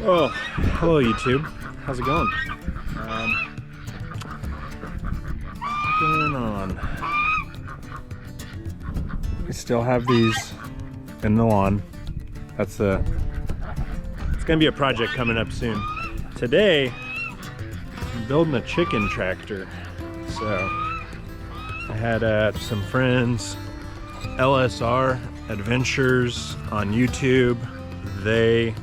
Oh, hello YouTube. How's it going? What's going on? We still have these in the lawn. It's gonna be a project coming up soon. Today, I'm building a chicken tractor. So I had some friends, LSR Adventures on YouTube. They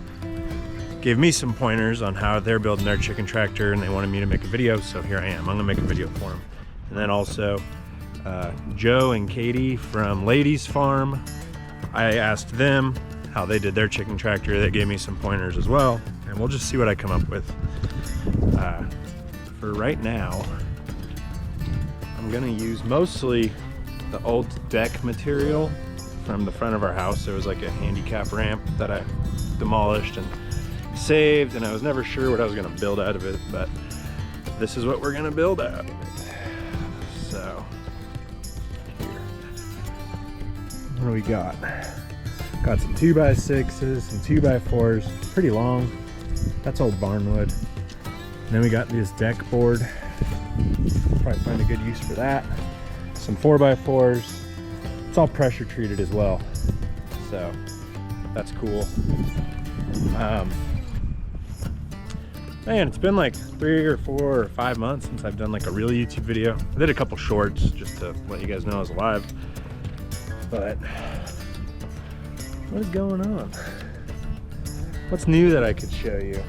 gave me some pointers on how they're building their chicken tractor, and they wanted me to make a video, so here I am. I'm gonna make a video for them. And then also Joe and Katie from Ladies Farm, I asked them how they did their chicken tractor. They gave me some pointers as well, and we'll just see what I come up with. For right now, I'm gonna use mostly the old deck material from the front of our house. There was like a handicap ramp that I demolished and saved, and I was never sure what I was gonna build out of it, but this is what we're gonna build out of it. So, here. What do we got? Got some 2x6s, some 2x4s, pretty long. That's old barn wood. And then we got this deck board. Probably find a good use for that. Some 4x4s. It's all pressure treated as well, so that's cool. Man, it's been like 3 or 4 or 5 months since I've done like a real YouTube video. I did a couple shorts just to let you guys know I was alive. But what is going on? What's new that I could show you?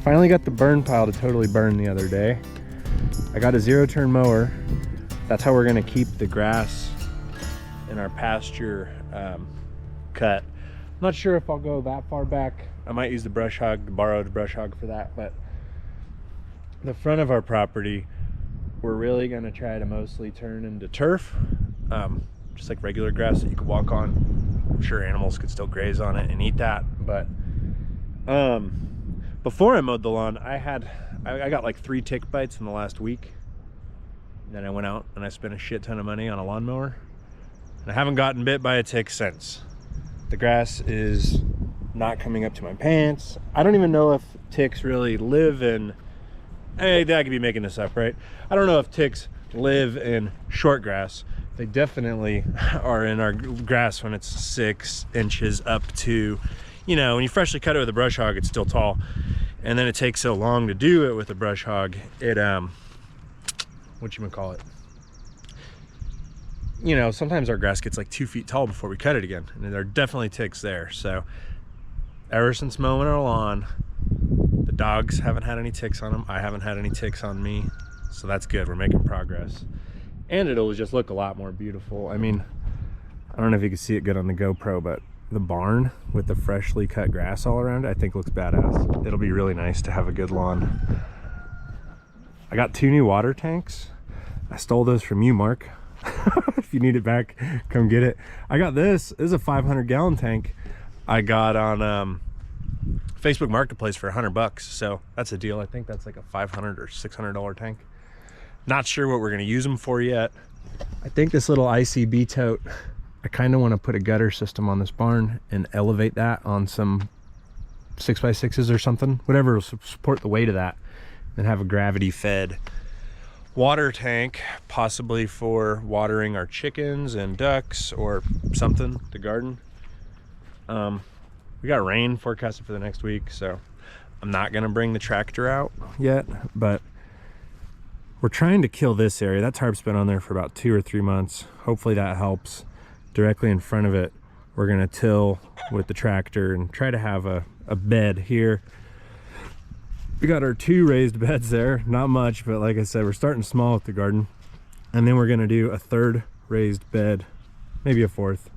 Finally got the burn pile to totally burn the other day. I got a 0-turn mower. That's how we're gonna keep the grass in our pasture cut. I'm not sure if I'll go that far back. I might use the brush hog, the borrowed brush hog for that, but the front of our property, we're really gonna try to mostly turn into turf, just like regular grass that you could walk on. I'm sure animals could still graze on it and eat that, but before I mowed the lawn, I got like 3 tick bites in the last week. Then I went out and I spent a shit ton of money on a lawnmower. I haven't gotten bit by a tick since. The grass is not coming up to my pants. I don't even know if ticks really live in, I could be making this up, right? I don't know if ticks live in short grass. They definitely are in our grass when it's 6 inches up to, you know, when you freshly cut it with a brush hog, it's still tall. And then it takes so long to do it with a brush hog, it, whatchamacallit? You know, sometimes our grass gets like 2 feet tall before we cut it again, and there are definitely ticks there. So ever since mowing our lawn, the dogs haven't had any ticks on them. I haven't had any ticks on me, so that's good. We're making progress, and it'll just look a lot more beautiful. I mean, I don't know if you can see it good on the GoPro, but the barn with the freshly cut grass all around it, I think looks badass. It'll be really nice to have a good lawn. I got 2 new water tanks. I stole those from you, Mark. If you need it back, come get it. I got this. This is a 500-gallon tank I got on Facebook Marketplace for $100, so that's a deal. I think that's like a $500 or $600 tank. Not sure what we're going to use them for yet. I think this little ICB tote, I kind of want to put a gutter system on this barn and elevate that on some 6x6s or something, whatever will support the weight of that, and have a gravity fed water tank, possibly for watering our chickens and ducks or something, the garden. We got rain forecasted for the next week, so I'm not gonna bring the tractor out yet, but we're trying to kill this area. That tarp's been on there for about 2 or 3 months. Hopefully that helps. Directly in front of it, we're gonna till with the tractor and try to have a bed here. We got our 2 raised beds there, not much, but like I said, we're starting small with the garden. And then we're gonna do a 3rd raised bed, maybe a 4th.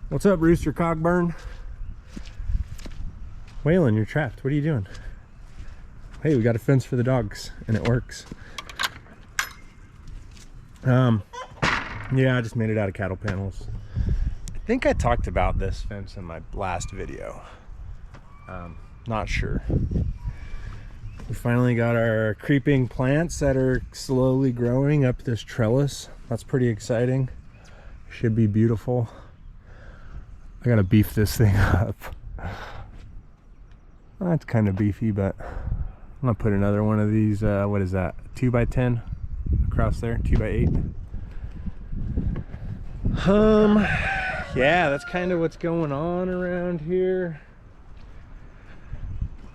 What's up, Rooster Cogburn? Waylon, you're trapped. What are you doing? Hey, we got a fence for the dogs, and it works. Yeah, I just made it out of cattle panels. I think I talked about this fence in my last video. Not sure. We finally got our creeping plants that are slowly growing up this trellis. That's pretty exciting. Should be beautiful. I gotta beef this thing up. That's kind of beefy, but I'm gonna put another one of these, what is that, 2x10 across there, 2x8. Yeah, that's kind of what's going on around here.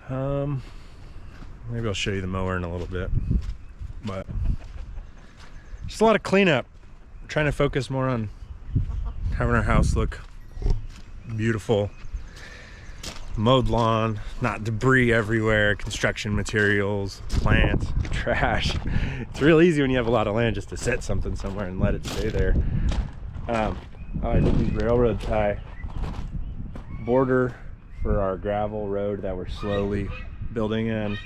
Maybe I'll show you the mower in a little bit, but just a lot of cleanup. I'm trying to focus more on having our house look beautiful. Mowed lawn, not debris everywhere, construction materials, plants, trash. It's real easy when you have a lot of land just to set something somewhere and let it stay there. I did these railroad tie border for our gravel road that we're slowly building in.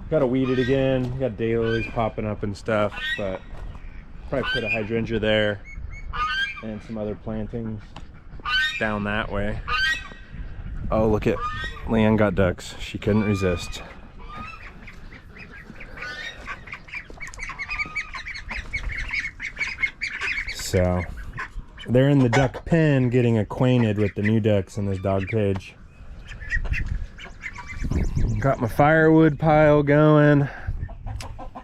Gotta weed it again, got daylilies popping up and stuff, but probably put a hydrangea there and some other plantings down that way. Oh, look at Leanne got ducks. She couldn't resist. So they're in the duck pen getting acquainted with the new ducks in this dog cage. Got my firewood pile going.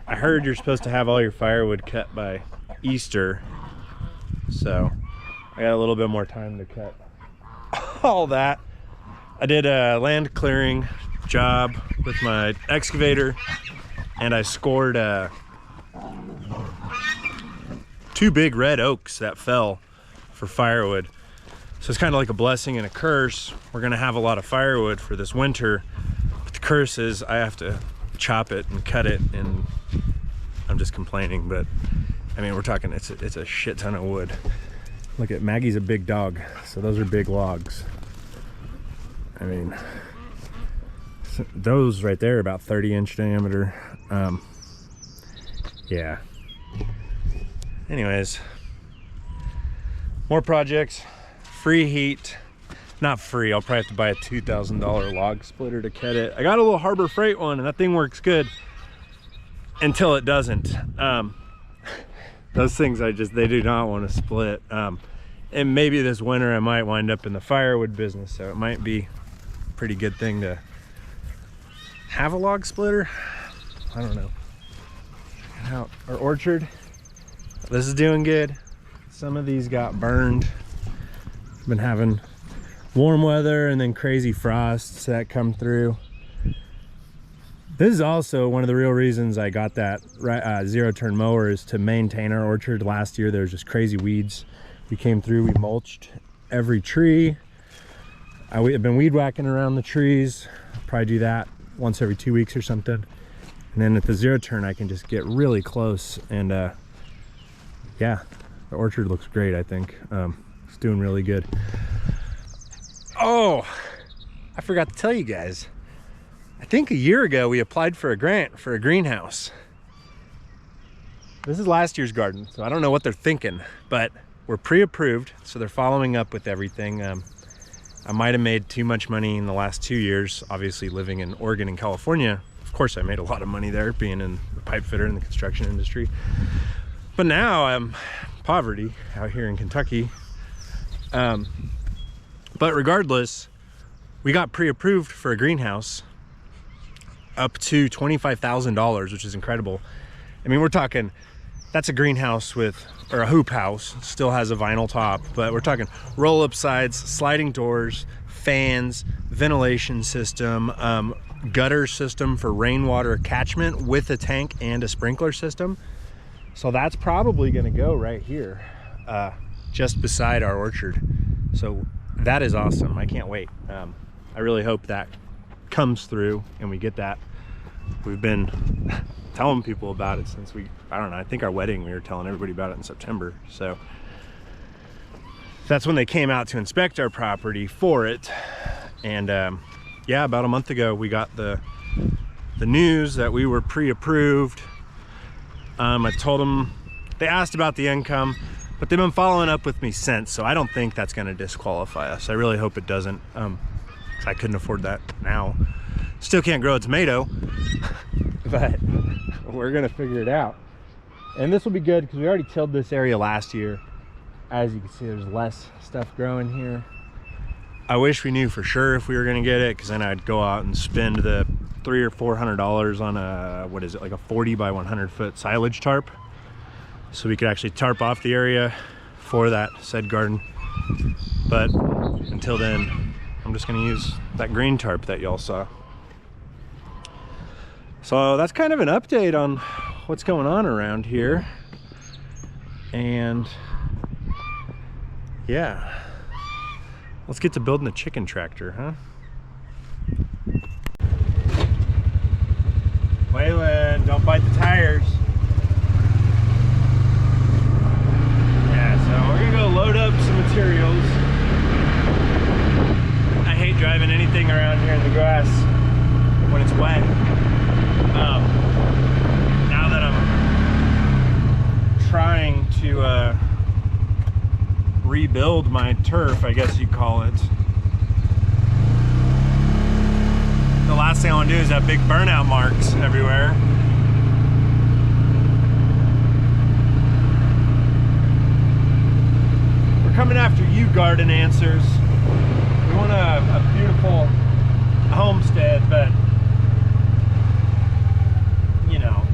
I heard you're supposed to have all your firewood cut by Easter, so I got a little bit more time to cut all that. I did a land clearing job with my excavator, and I scored 2 big red oaks that fell for firewood. So it's kind of like a blessing and a curse. We're gonna have a lot of firewood for this winter, but the curse is I have to chop it and cut it, and I'm just complaining, but I mean, we're talking, it's a shit ton of wood. Look at Maggie's a big dog, so those are big logs. I mean, those right there are about 30-inch diameter. Yeah. Anyways, more projects, free heat. Not free, I'll probably have to buy a $2,000 log splitter to cut it. I got a little Harbor Freight one, and that thing works good until it doesn't. Those things they do not want to split. And maybe this winter I might wind up in the firewood business, so it might be a pretty good thing to have a log splitter. I don't know. Check out our orchard. This is doing good. Some of these got burned. Been having warm weather and then crazy frosts that come through. This is also one of the real reasons I got that zero-turn mower, is to maintain our orchard. Last year there was just crazy weeds. We came through, we mulched every tree. I've been weed whacking around the trees. I'll probably do that once every 2 weeks or something. And then at the zero-turn I can just get really close, and yeah, the orchard looks great, I think. It's doing really good. Oh, I forgot to tell you guys. I think a year ago we applied for a grant for a greenhouse. This is last year's garden, so I don't know what they're thinking, but we're pre-approved, so they're following up with everything. I might have made too much money in the last 2 years, obviously living in Oregon and California. Of course I made a lot of money there, being in the pipe fitter in the construction industry. But now I'm poverty out here in Kentucky. But regardless, we got pre-approved for a greenhouse up to $25,000, which is incredible. I mean, we're talking, that's a greenhouse with, or a hoop house, still has a vinyl top, but we're talking roll-up sides, sliding doors, fans, ventilation system, gutter system for rainwater catchment with a tank and a sprinkler system. So that's probably gonna go right here, just beside our orchard. So that is awesome, I can't wait. I really hope that comes through and we get that. We've been telling people about it since I don't know, I think our wedding, we were telling everybody about it in September. So that's when they came out to inspect our property for it. And yeah, about a month ago, we got the news that we were pre-approved. I told them, they asked about the income, but they've been following up with me since, so I don't think that's gonna disqualify us. I really hope it doesn't, 'cause I couldn't afford that now. Still can't grow a tomato, but we're gonna figure it out. And this will be good because we already tilled this area last year. As you can see, there's less stuff growing here. I wish we knew for sure if we were gonna get it, because then I'd go out and spend the $300 or $400 on a, what is it, like a 40 by 100 foot silage tarp, so we could actually tarp off the area for that said garden. But until then, I'm just gonna use that green tarp that y'all saw. So that's kind of an update on what's going on around here. And yeah, let's get to building the chicken tractor, huh? Waylon, don't bite the tires. Yeah, so we're gonna go load up some materials. I hate driving anything around here in the grass when it's wet. Now that I'm trying to rebuild my turf, I guess you'd call it, the last thing I want to do is have big burnout marks everywhere. We're coming after you, garden answers. We want a beautiful homestead, but you know,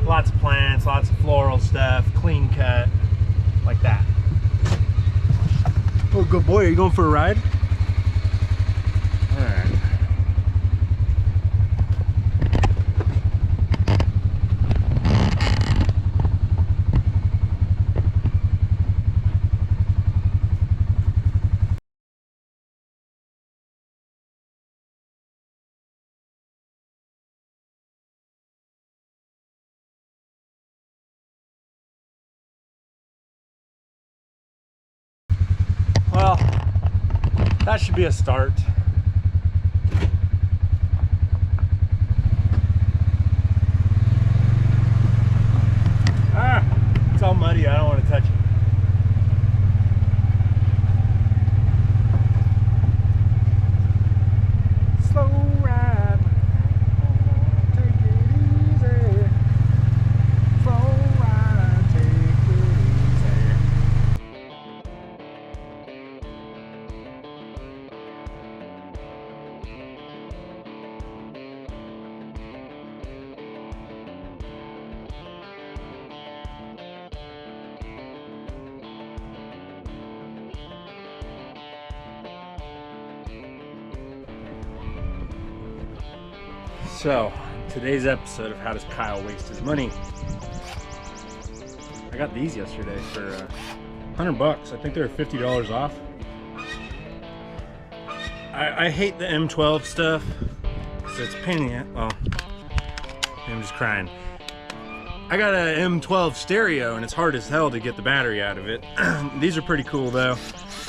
lots of plants, lots of floral stuff, clean cut, like that. Oh, good boy. Are you going for a ride? All right. Well, that should be a start. Ah, it's all muddy. I don't want to touch it. Slow ride. Take it easy. Slow ride. Take it easy. So, today's episode of How Does Kyle Waste His Money? I got these yesterday for $100. I think they were $50 off. I hate the M12 stuff, so it's a pain in the ass. Well, I'm just crying. I got a M12 stereo, and it's hard as hell to get the battery out of it. These are pretty cool though.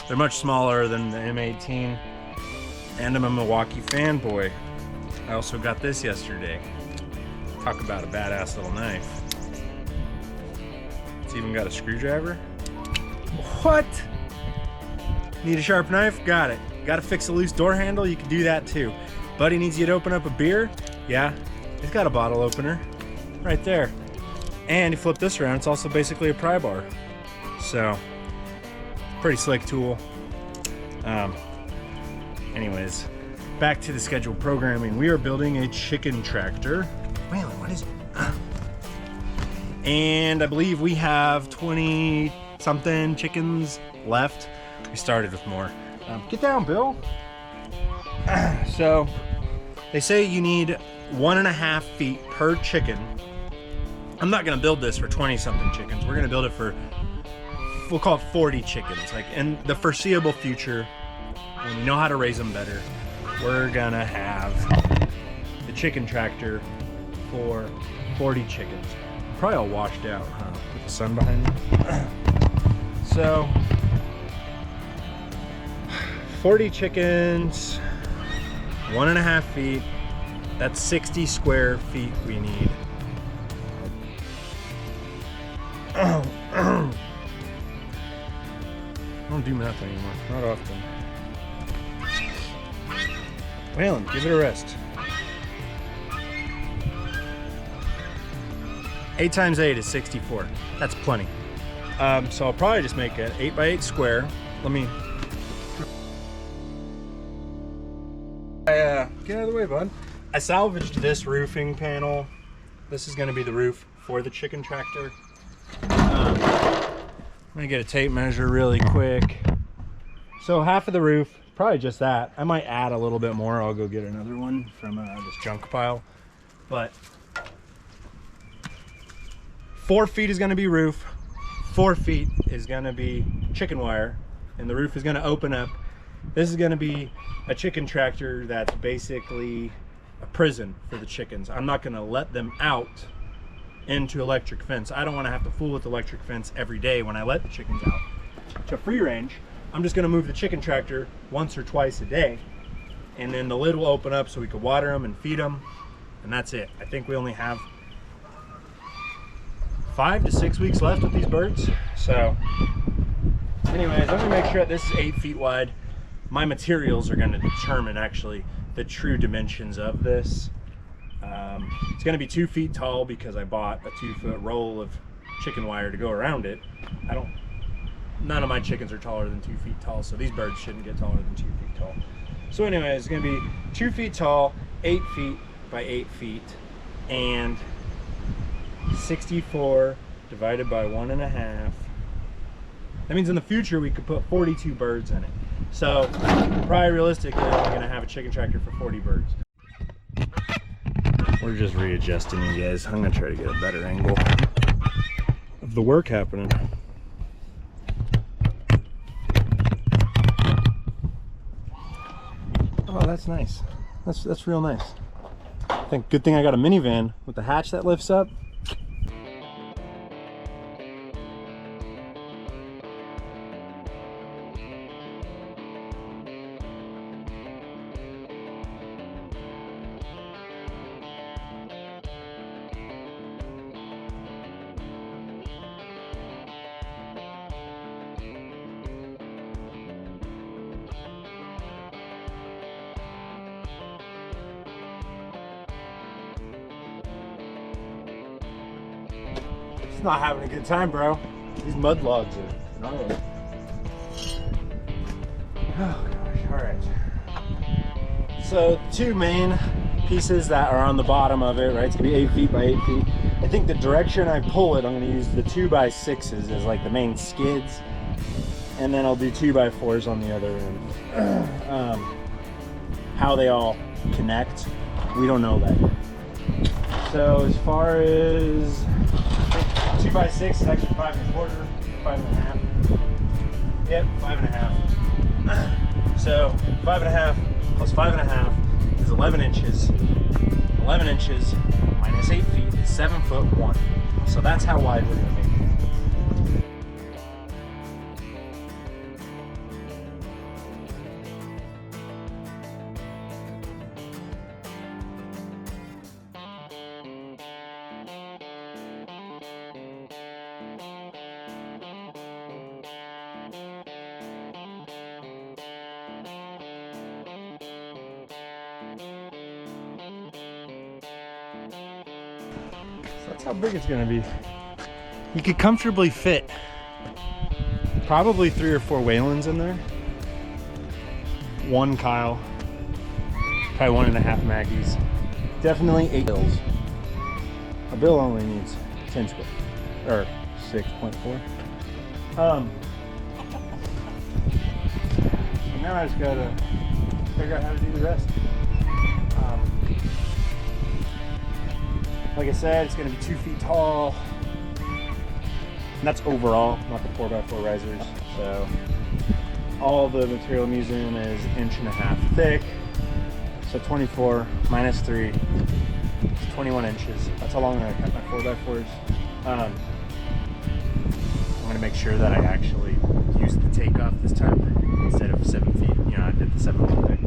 They're much smaller than the M18, and I'm a Milwaukee fanboy. I also got this yesterday. Talk about a badass little knife. It's even got a screwdriver. What? Need a sharp knife? Got it. Got to fix a loose door handle? You can do that too. Buddy needs you to open up a beer? Yeah, it's got a bottle opener right there. And you flip this around, it's also basically a pry bar. So, pretty slick tool. Anyways, back to the scheduled programming. We are building a chicken tractor. Waylon, what is it? And I believe we have 20 something chickens left. We started with more. Get down, Bill. So they say you need 1.5 feet per chicken. I'm not gonna build this for 20 something chickens. We're gonna build it for, we'll call it 40 chickens. Like in the foreseeable future, when we know how to raise them better, we're gonna have the chicken tractor for 40 chickens. Probably all washed out, huh? With the sun behind me. So, 40 chickens, 1.5 feet. That's 60 square feet we need. I don't do math anymore, not often. Waylon, give it a rest. 8 times 8 is 64. That's plenty. So I'll probably just make an 8 by 8 square. Get out of the way, bud. I salvaged this roofing panel. This is going to be the roof for the chicken tractor. I'm going to get a tape measure really quick. So half of the roof, probably just that. I might add a little bit more. I'll go get another one from this junk pile. But 4 feet is going to be roof. 4 feet is going to be chicken wire. And the roof is going to open up. This is going to be a chicken tractor that's basically a prison for the chickens. I'm not going to let them out into electric fence. I don't want to have to fool with electric fence every day when I let the chickens out to free range. I'm just going to move the chicken tractor once or twice a day, and then the lid will open up so we can water them and feed them, and that's it. I think we only have 5 to 6 weeks left with these birds. So anyways, I'm going to make sure that this is 8 feet wide. My materials are going to determine actually the true dimensions of this. It's going to be 2 feet tall because I bought a 2-foot roll of chicken wire to go around it. None of my chickens are taller than 2 feet tall, so these birds shouldn't get taller than 2 feet tall. So anyway, it's going to be 2 feet tall, 8 feet by 8 feet, and 64 divided by 1.5. That means in the future we could put 42 birds in it. So probably realistically, I'm gonna have a chicken tractor for 40 birds. We're just readjusting, you guys. I'm gonna try to get a better angle of the work happening. Oh, that's nice. That's real nice. I think good thing I got a minivan with the hatch that lifts up. He's not having a good time, bro. These mud logs are gnarly. Oh gosh, alright. So 2 main pieces that are on the bottom of it, right? It's gonna be 8 feet by 8 feet. I think the direction I pull it, I'm gonna use the 2x6s as like the main skids. And then I'll do 2x4s on the other end. How they all connect, we don't know that yet. So as far as 2x6 is actually 5 1/4, 5 1/2. Yep, 5 1/2. So 5 1/2 plus 5 1/2 is 11 inches. 11 inches minus 8 feet is 7'1". So that's how wide we're gonna make it. That's how big it's gonna be. You could comfortably fit probably 3 or 4 Whalens in there. 1 Kyle, probably 1.5 Maggies. Definitely 8 bills. A bill only needs 10 square, or 6.4. Now I just gotta figure out how to do the rest. Like I said, it's going to be 2 feet tall, and that's overall, not the 4x4 risers. So all the material I'm using is 1.5 inches thick. So 24 minus 3 is 21 inches. That's how long I cut my 4x4s. I'm going to make sure that I actually use the takeoff this time instead of 7 feet. You know, I did the 7 foot thing.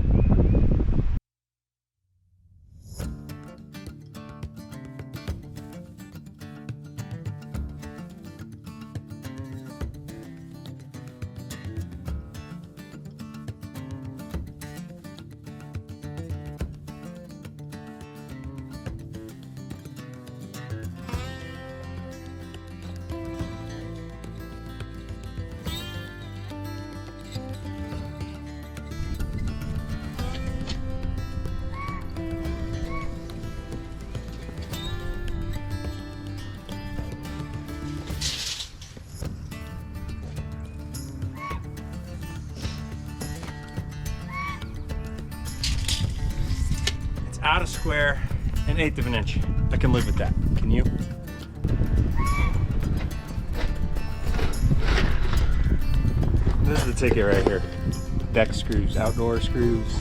out of square, 1/8 of an inch. I can live with that. Can you? This is the ticket right here. Deck screws, outdoor screws.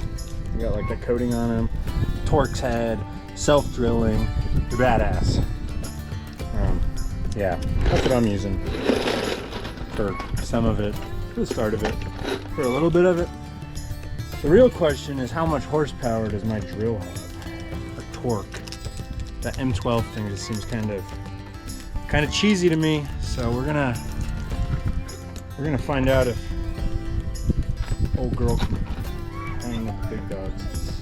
You got like that coating on them. Torx head, self-drilling. They're badass. Yeah, that's what I'm using for some of it, for the start of it, for a little bit of it. The real question is, how much horsepower does my drill have, or torque? That M12 thing just seems kind of cheesy to me. So we're gonna find out if old girl can hang with the big dogs.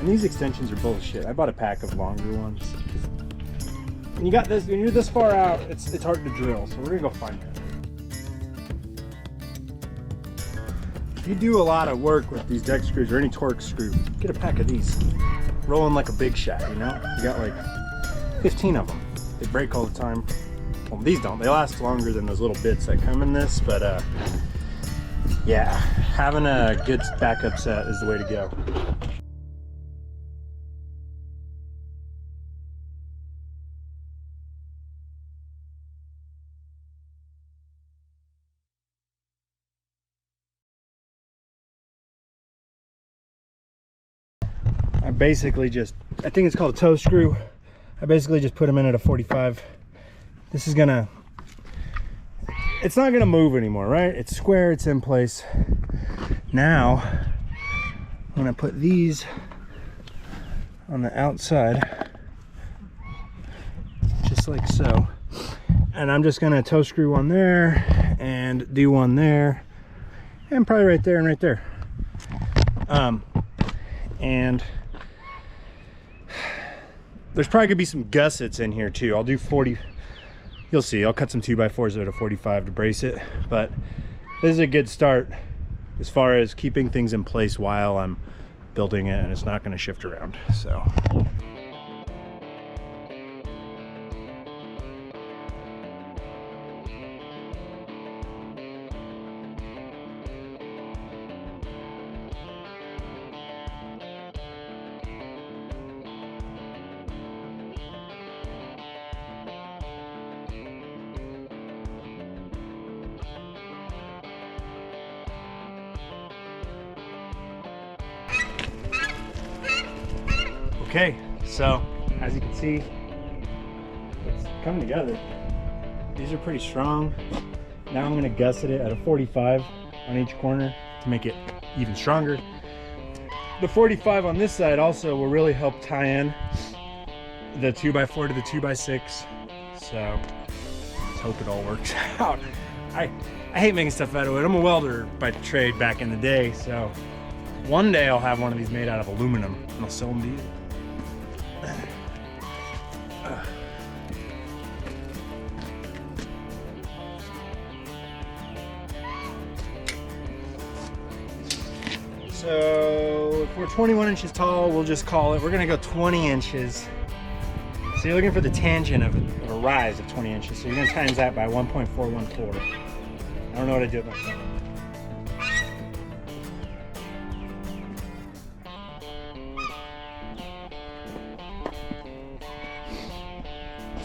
And these extensions are bullshit. I bought a pack of longer ones. When you're this far out, it's hard to drill. So we're gonna go find that. If you do a lot of work with these deck screws or any Torx screw, get a pack of these. Rolling like a big shot, you know? You got like 15 of them. They break all the time. Well, these don't. They last longer than those little bits that come in this, but yeah, having a good backup set is the way to go. I think it's called a toe screw. I basically just put them in at a 45. This is gonna, it's not gonna move anymore, right? It's square, it's in place. Now, I'm gonna put these on the outside, just like so. And I'm just gonna toe screw one there and do one there, and probably right there and right there. And there's probably gonna be some gussets in here too. I'll do 40, you'll see. I'll cut some 2x4s at a 45 to brace it, but this is a good start as far as keeping things in place while I'm building it, and it's not gonna shift around, so. Okay, so as you can see, it's coming together. These are pretty strong. Now I'm gonna gusset it at a 45 on each corner to make it even stronger. The 45 on this side also will really help tie in the 2x4 to the 2x6. So let's hope it all works out. I hate making stuff out of wood. I'm a welder by trade back in the day, so one day I'll have one of these made out of aluminum and I'll sell them to you. So if we're 21 inches tall, we'll just call it, we're gonna go 20 inches. So you're looking for the tangent of a rise of 20 inches. So you're gonna times that by 1.414. I don't know what I did myself.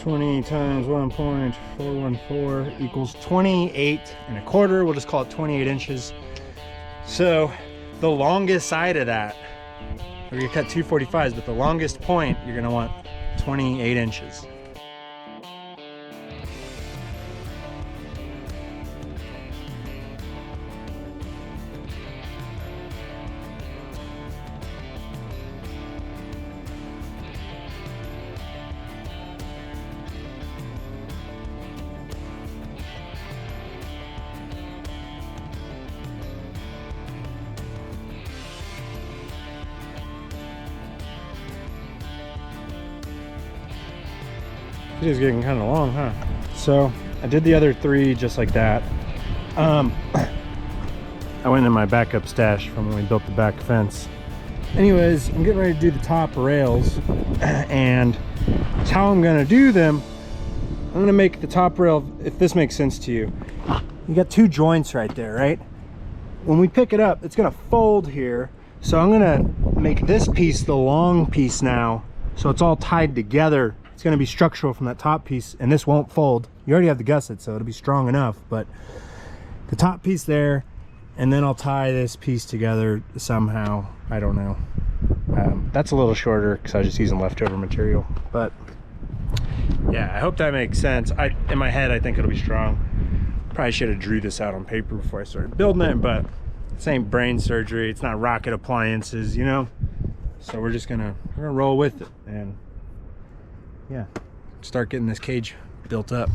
20 times 1.414 equals 28.25. We'll just call it 28 inches. So the longest side of that, we're gonna cut two 45s, but the longest point, you're gonna want 28 inches. It is getting kind of long, huh? So I did the other three just like that. I went in my backup stash from when we built the back fence. Anyways, I'm getting ready to do the top rails, and how I'm gonna do them, I'm gonna make the top rail, if this makes sense to you. You got two joints right there, right? When we pick it up, it's gonna fold here, So I'm gonna make this piece the long piece now, so it's all tied together. It's gonna be structural from that top piece, and this won't fold. You already have the gusset, so it'll be strong enough, but the top piece there, and then I'll tie this piece together somehow. I don't know. That's a little shorter because I was just using leftover material, but yeah, I hope that makes sense. In my head, I think it'll be strong. Probably should have drew this out on paper before I started building it, but this ain't brain surgery. It's not rocket appliances, you know? So we're gonna roll with it and yeah, start getting this cage built up.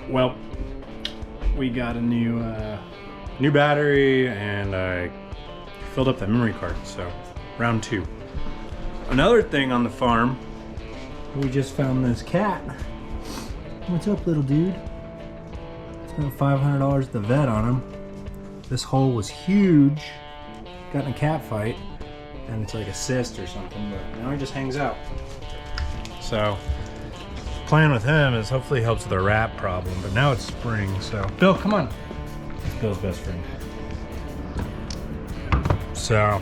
Well, we got a new battery, and I filled up that memory card, so round 2. Another thing on the farm, we just found this cat. What's up, little dude? Spent $500 at the vet on him. This hole was huge. Got in a cat fight, and it's like a cyst or something, but now he just hangs out. So plan with him is hopefully he helps with the rat problem, but now it's spring, so Bill, come on. It's Bill's best friend. So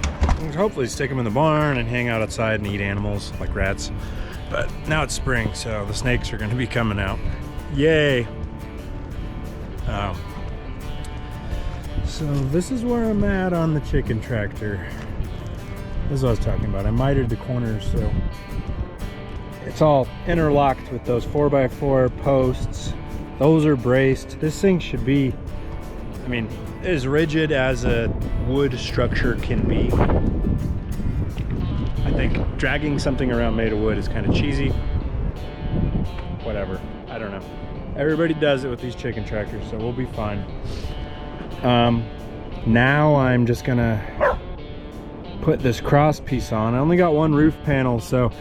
hopefully stick him in the barn and hang out outside and eat animals like rats. But now it's spring, so the snakes are going to be coming out. Yay! So this is where I'm at on the chicken tractor. This is what I was talking about. I mitered the corners, so it's all interlocked with those 4x4 posts. Those are braced. This thing should be, I mean, as rigid as a wood structure can be. I think dragging something around made of wood is kind of cheesy. Whatever, I don't know. Everybody does it with these chicken tractors, so we'll be fine. Now I'm just gonna put this cross piece on. I only got one roof panel, so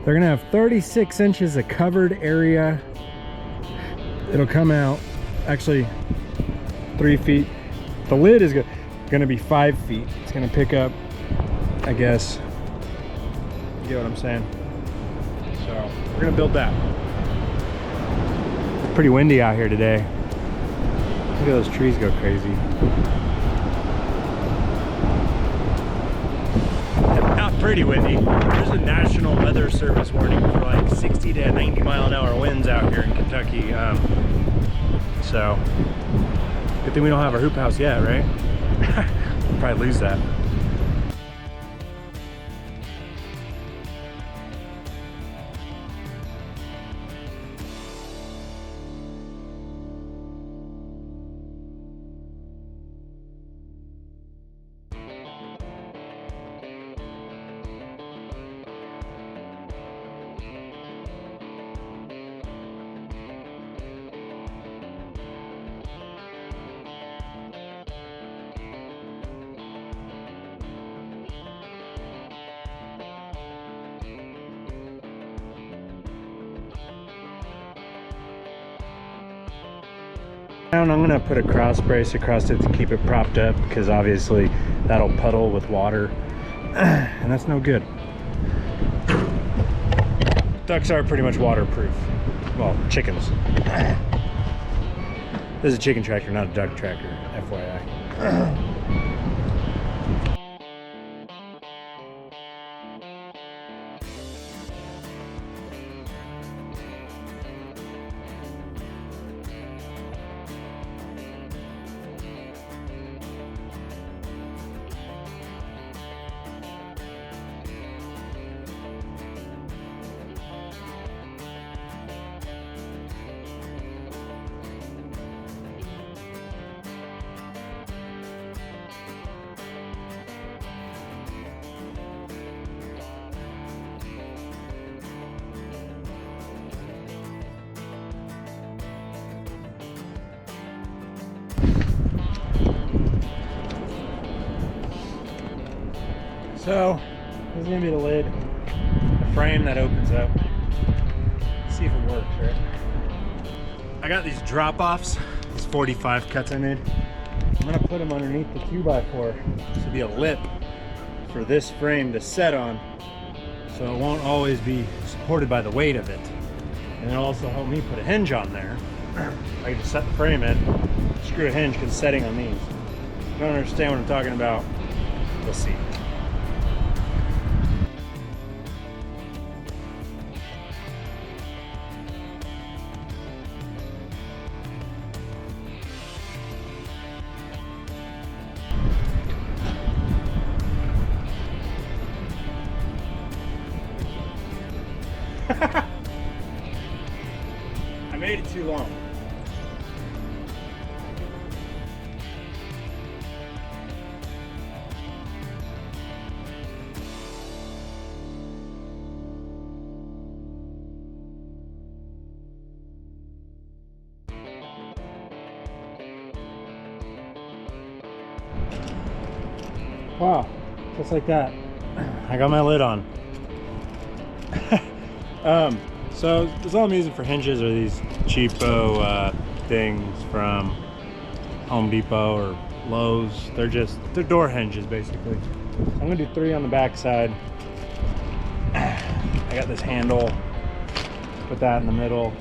they're gonna have 36 inches of covered area. It'll come out actually 3 feet. The lid is gonna be 5 feet. It's gonna pick up, I guess. You get what I'm saying? So we're gonna build that. It's pretty windy out here today. Look at those trees go crazy. Not pretty windy. There's a National Weather Service warning for like 60 to 90 mile an hour winds out here in Kentucky. So good thing we don't have our hoop house yet, right? We'll probably lose that. I'm gonna put a cross brace across it to keep it propped up, because obviously that'll puddle with water and that's no good. Ducks are pretty much waterproof. Well, chickens. This is a chicken tractor, not a duck tractor, FYI. So this is gonna be the lid, the frame that opens up. Let's see if it works, right? I got these drop-offs, these 45 cuts I made. I'm gonna put them underneath the 2x4. This will be a lip for this frame to set on, so it won't always be supported by the weight of it. And it'll also help me put a hinge on there. I can just set the frame in, screw a hinge because it's setting on these. If you don't understand what I'm talking about, we'll see. I made it too long. Wow, just like that. I got my lid on. So there's all I'm using for hinges are these cheapo things from Home Depot or Lowe's. They're door hinges basically. So I'm gonna do 3 on the back side. I got this handle, put that in the middle,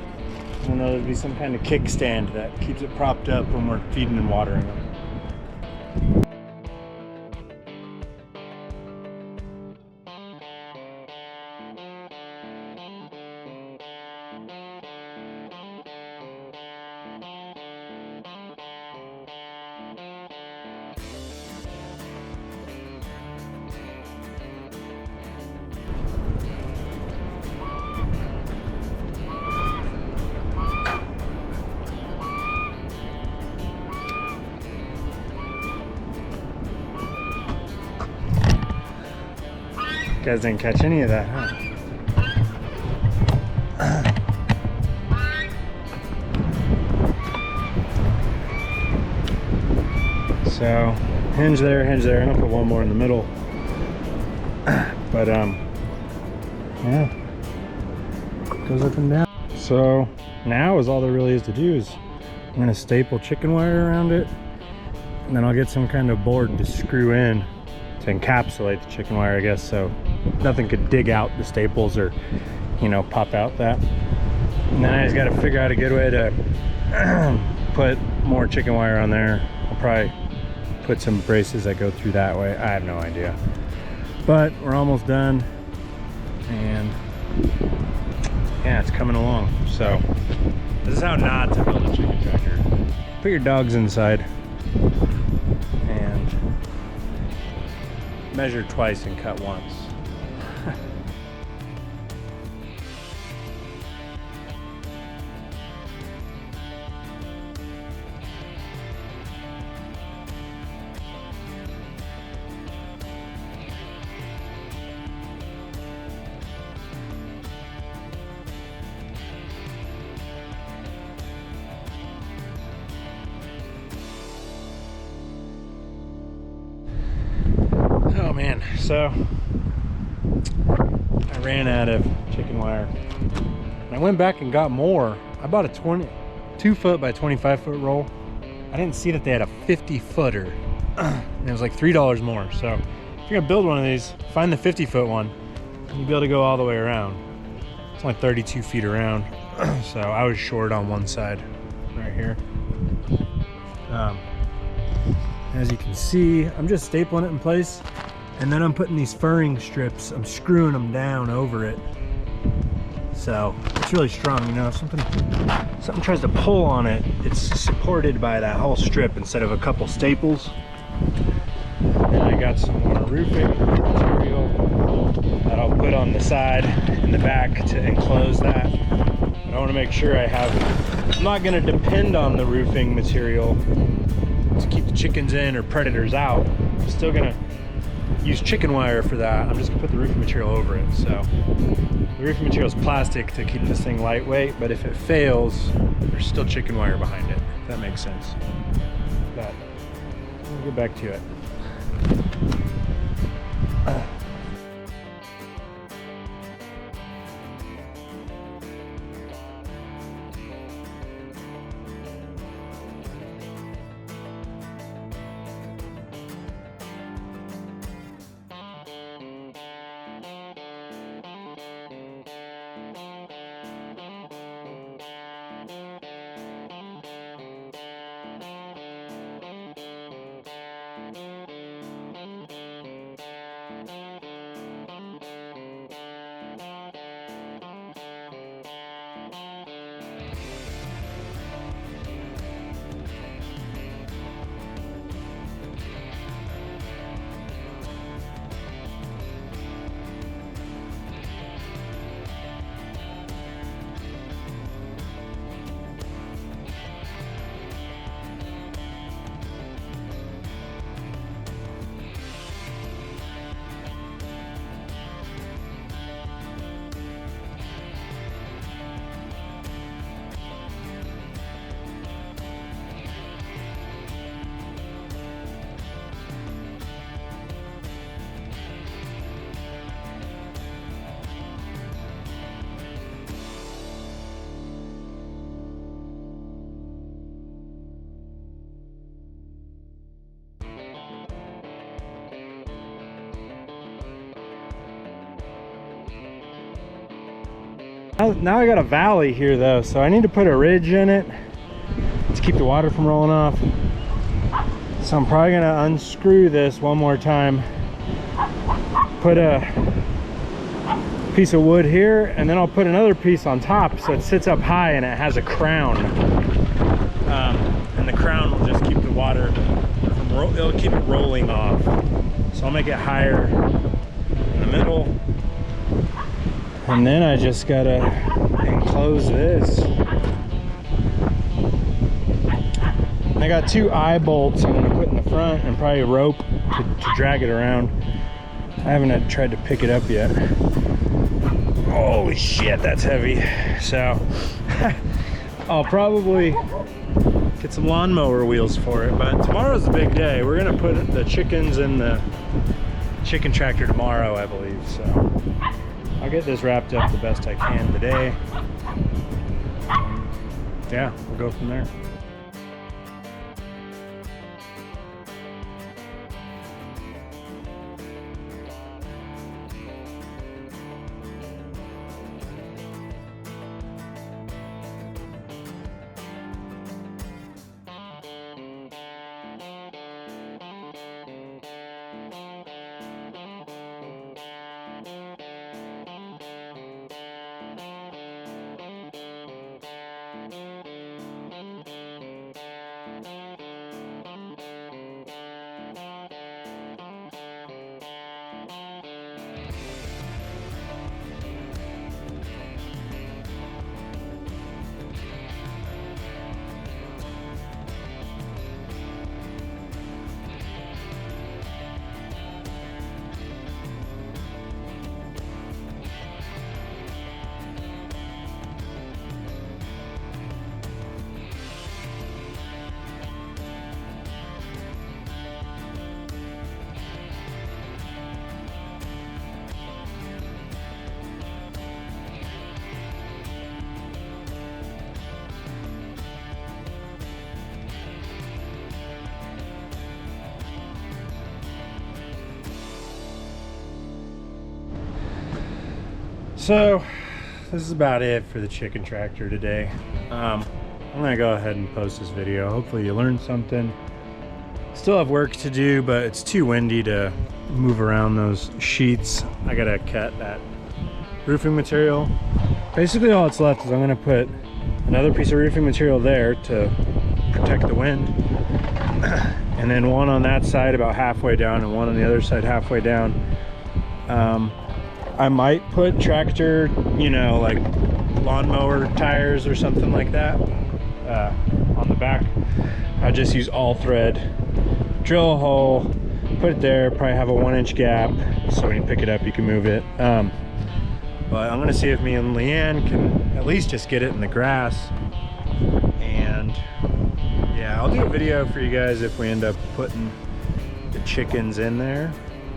and then there'll be some kind of kickstand that keeps it propped up when we're feeding and watering them. You guys didn't catch any of that, huh? So, hinge there, and I'll put one more in the middle. But, yeah, goes up and down. So, now is all there really is to do is I'm gonna staple chicken wire around it, and then I'll get some kind of board to screw in to encapsulate the chicken wire, I guess, so nothing could dig out the staples or, you know, pop out that. And then I just got to figure out a good way to put more chicken wire on there. I'll probably put some braces that go through that way. I have no idea, but we're almost done, and yeah, it's coming along. So this is how not to build a chicken tractor. Put your dogs inside and measure twice and cut once. Oh man, so I ran out of chicken wire and I went back and got more. I bought a 22 foot by 25 foot roll. I didn't see that they had a 50 footer and it was like $3 more. So if you're gonna build one of these, find the 50 foot one and you'll be able to go all the way around. It's only 32 feet around. So I was short on one side right here. As you can see, I'm just stapling it in place, and then I'm putting these furring strips, I'm screwing them down over it. So it's really strong, you know, if something tries to pull on it, it's supported by that whole strip instead of a couple staples. And I got some more roofing material that I'll put on the side and the back to enclose that. But I want to make sure I'm not going to depend on the roofing material to keep the chickens in or predators out. I'm still gonna use chicken wire for that. I'm just gonna put the roofing material over it. So the roofing material is plastic to keep this thing lightweight, but if it fails, there's still chicken wire behind it, if that makes sense. But we'll get back to it. Now I got a valley here though, so I need to put a ridge in it to keep the water from rolling off. So I'm probably gonna unscrew this one more time, put a piece of wood here, and then I'll put another piece on top so it sits up high and it has a crown. And the crown will just keep the water from it'll keep it rolling off. So I'll make it higher in the middle, and then I just gotta enclose this. I got 2 eye bolts I'm gonna put in the front and probably a rope to drag it around. I haven't tried to pick it up yet. Holy shit, that's heavy. So I'll probably get some lawnmower wheels for it, but tomorrow's a big day. We're gonna put the chickens in the chicken tractor tomorrow, I believe. So I'll get this wrapped up the best I can today. Yeah, we'll go from there. So this is about it for the chicken tractor today. I'm gonna go ahead and post this video. Hopefully you learned something. Still have work to do, but it's too windy to move around those sheets. I gotta cut that roofing material. Basically all that's left is I'm gonna put another piece of roofing material there to protect the wind, and then one on that side about halfway down and one on the other side halfway down. I might put tractor, you know, like lawnmower tires or something like that on the back. I just use all thread, drill a hole, put it there, probably have a 1-inch gap so when you pick it up you can move it. But I'm gonna see if me and Leanne can at least just get it in the grass. And yeah, I'll do a video for you guys if we end up putting the chickens in there.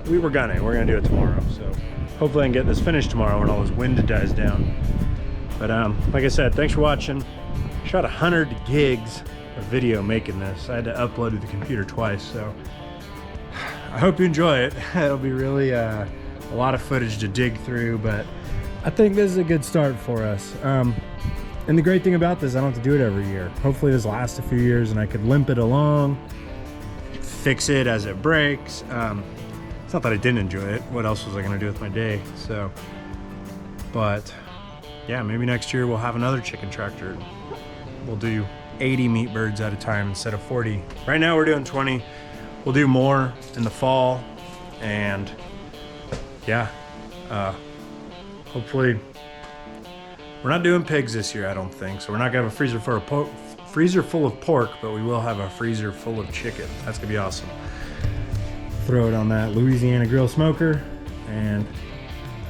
We're gonna do it tomorrow, so hopefully I can get this finished tomorrow when all this wind dies down. But like I said, thanks for watching. Shot 100 gigs of video making this. I had to upload to the computer twice, so I hope you enjoy it. It'll be really a lot of footage to dig through, but I think this is a good start for us. And the great thing about this, I don't have to do it every year. Hopefully this lasts a few years and I could limp it along, fix it as it breaks. It's not that I didn't enjoy it. What else was I gonna do with my day? So, but yeah, maybe next year we'll have another chicken tractor. We'll do 80 meat birds at a time instead of 40. Right now we're doing 20. We'll do more in the fall, and yeah, hopefully we're not doing pigs this year, I don't think. So we're not gonna have a freezer full of pork, but we will have a freezer full of chicken. That's gonna be awesome. Throw it on that Louisiana grill smoker, and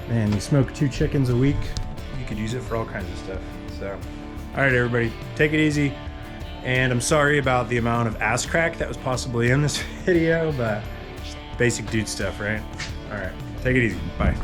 man, you smoke 2 chickens a week, you could use it for all kinds of stuff. So all right, everybody, take it easy. And I'm sorry about the amount of ass crack that was possibly in this video, but just basic dude stuff, right? All right, take it easy, bye.